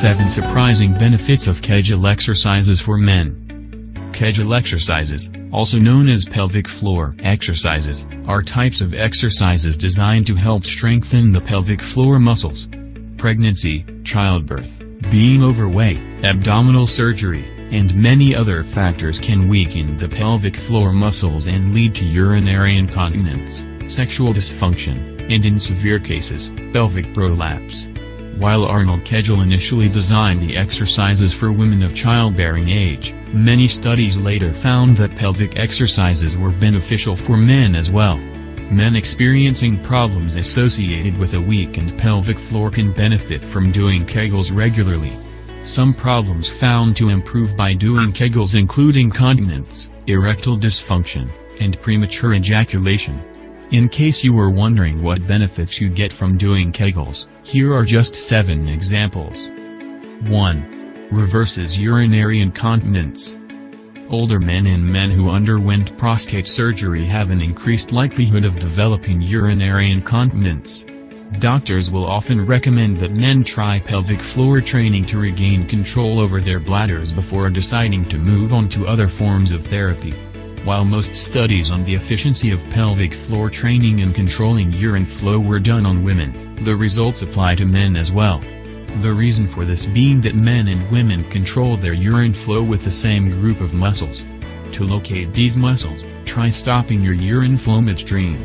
7 Surprising Benefits of Kegel Exercises for Men. Kegel exercises, also known as pelvic floor exercises, are types of exercises designed to help strengthen the pelvic floor muscles. Pregnancy, childbirth, being overweight, abdominal surgery, and many other factors can weaken the pelvic floor muscles and lead to urinary incontinence, sexual dysfunction, and in severe cases, pelvic prolapse. While Arnold Kegel initially designed the exercises for women of childbearing age, many studies later found that pelvic exercises were beneficial for men as well. Men experiencing problems associated with a weakened pelvic floor can benefit from doing Kegels regularly. Some problems found to improve by doing Kegels include incontinence, erectile dysfunction, and premature ejaculation. In case you were wondering what benefits you get from doing Kegels, here are just 7 examples. 1. Reverses urinary incontinence. Older men and men who underwent prostate surgery have an increased likelihood of developing urinary incontinence. Doctors will often recommend that men try pelvic floor training to regain control over their bladders before deciding to move on to other forms of therapy. While most studies on the efficiency of pelvic floor training in controlling urine flow were done on women, the results apply to men as well. The reason for this being that men and women control their urine flow with the same group of muscles. To locate these muscles, try stopping your urine flow midstream.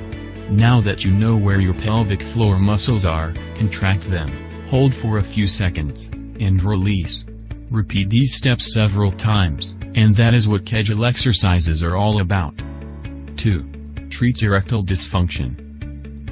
Now that you know where your pelvic floor muscles are, contract them, hold for a few seconds, and release. Repeat these steps several times, and that is what Kegel exercises are all about. 2. Treats erectile dysfunction.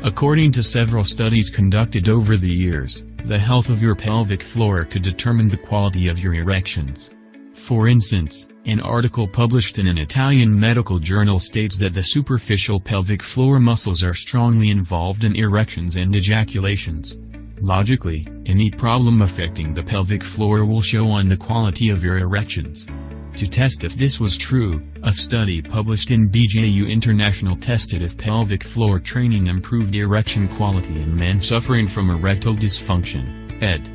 According to several studies conducted over the years, the health of your pelvic floor could determine the quality of your erections. For instance, an article published in an Italian medical journal states that the superficial pelvic floor muscles are strongly involved in erections and ejaculations. Logically, any problem affecting the pelvic floor will show on the quality of your erections. To test if this was true, a study published in BJU International tested if pelvic floor training improved erection quality in men suffering from erectile dysfunction, ed.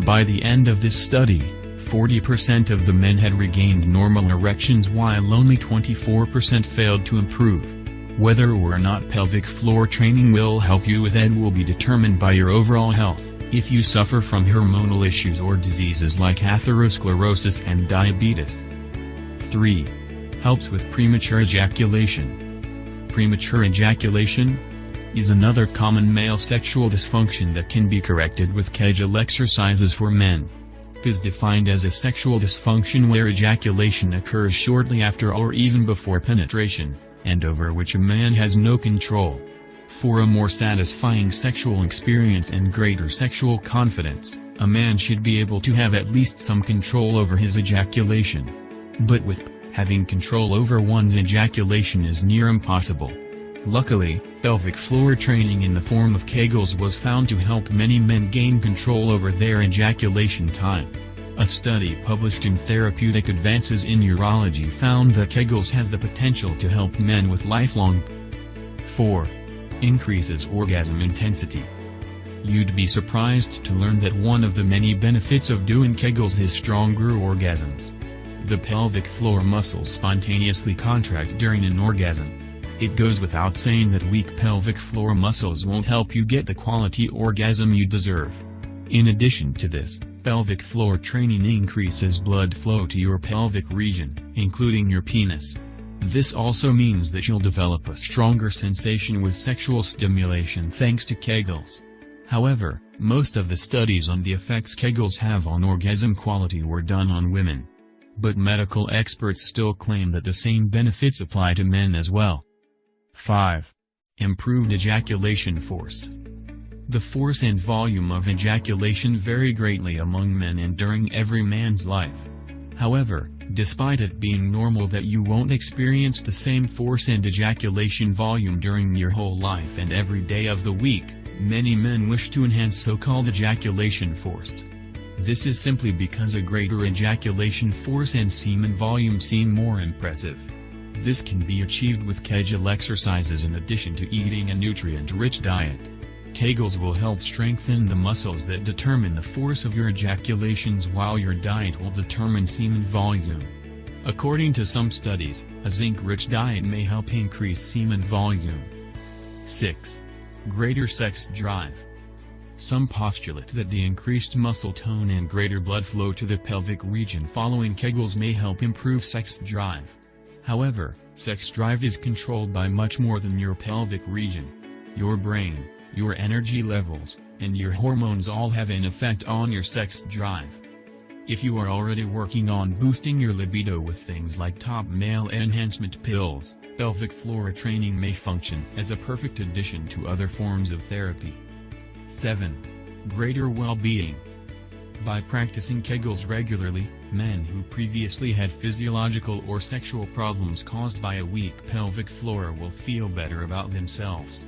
By the end of this study, 40% of the men had regained normal erections while only 24% failed to improve. Whether or not pelvic floor training will help you with ED will be determined by your overall health. If you suffer from hormonal issues or diseases like atherosclerosis and diabetes. 3. Helps with premature ejaculation. Premature ejaculation is another common male sexual dysfunction that can be corrected with Kegel exercises for men. It is defined as a sexual dysfunction where ejaculation occurs shortly after or even before penetration, and over which a man has no control. For a more satisfying sexual experience and greater sexual confidence, a man should be able to have at least some control over his ejaculation. But with having control over one's ejaculation is near impossible. Luckily, pelvic floor training in the form of Kegels was found to help many men gain control over their ejaculation time. A study published in Therapeutic Advances in Urology found that Kegels has the potential to help men with lifelong. 4. Increases orgasm intensity. You'd be surprised to learn that one of the many benefits of doing Kegels is stronger orgasms. The pelvic floor muscles spontaneously contract during an orgasm. It goes without saying that weak pelvic floor muscles won't help you get the quality orgasm you deserve. In addition to this, pelvic floor training increases blood flow to your pelvic region, including your penis. This also means that you'll develop a stronger sensation with sexual stimulation thanks to Kegels. However, most of the studies on the effects Kegels have on orgasm quality were done on women. But medical experts still claim that the same benefits apply to men as well. 5. Improved ejaculation force. The force and volume of ejaculation vary greatly among men and during every man's life. However, despite it being normal that you won't experience the same force and ejaculation volume during your whole life and every day of the week, many men wish to enhance so-called ejaculation force. This is simply because a greater ejaculation force and semen volume seem more impressive. This can be achieved with Kegel exercises in addition to eating a nutrient-rich diet. Kegels will help strengthen the muscles that determine the force of your ejaculations, while your diet will determine semen volume. According to some studies, a zinc-rich diet may help increase semen volume. 6. Greater sex drive. Some postulate that the increased muscle tone and greater blood flow to the pelvic region following Kegels may help improve sex drive. However, sex drive is controlled by much more than your pelvic region. Your brain, your energy levels, and your hormones all have an effect on your sex drive. If you are already working on boosting your libido with things like top male enhancement pills, pelvic floor training may function as a perfect addition to other forms of therapy. 7. Greater well-being. By practicing Kegels regularly, men who previously had physiological or sexual problems caused by a weak pelvic floor will feel better about themselves.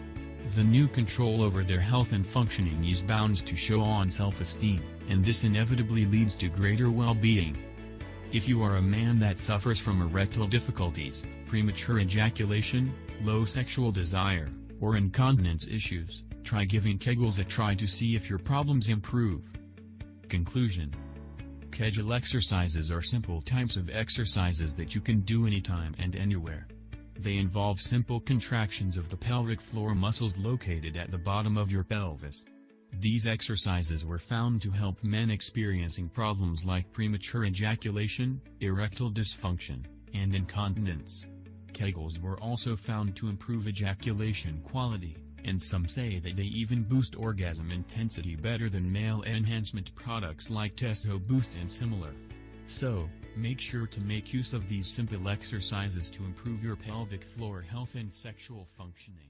The new control over their health and functioning is bound to show on self-esteem, and this inevitably leads to greater well-being. If you are a man that suffers from erectile difficulties, premature ejaculation, low sexual desire, or incontinence issues, try giving Kegels a try to see if your problems improve. Conclusion. Kegel exercises are simple types of exercises that you can do anytime and anywhere. They involve simple contractions of the pelvic floor muscles located at the bottom of your pelvis. These exercises were found to help men experiencing problems like premature ejaculation, erectile dysfunction, and incontinence. Kegels were also found to improve ejaculation quality, and some say that they even boost orgasm intensity better than male enhancement products like Testo Boost and similar. So, make sure to make use of these simple exercises to improve your pelvic floor health and sexual functioning.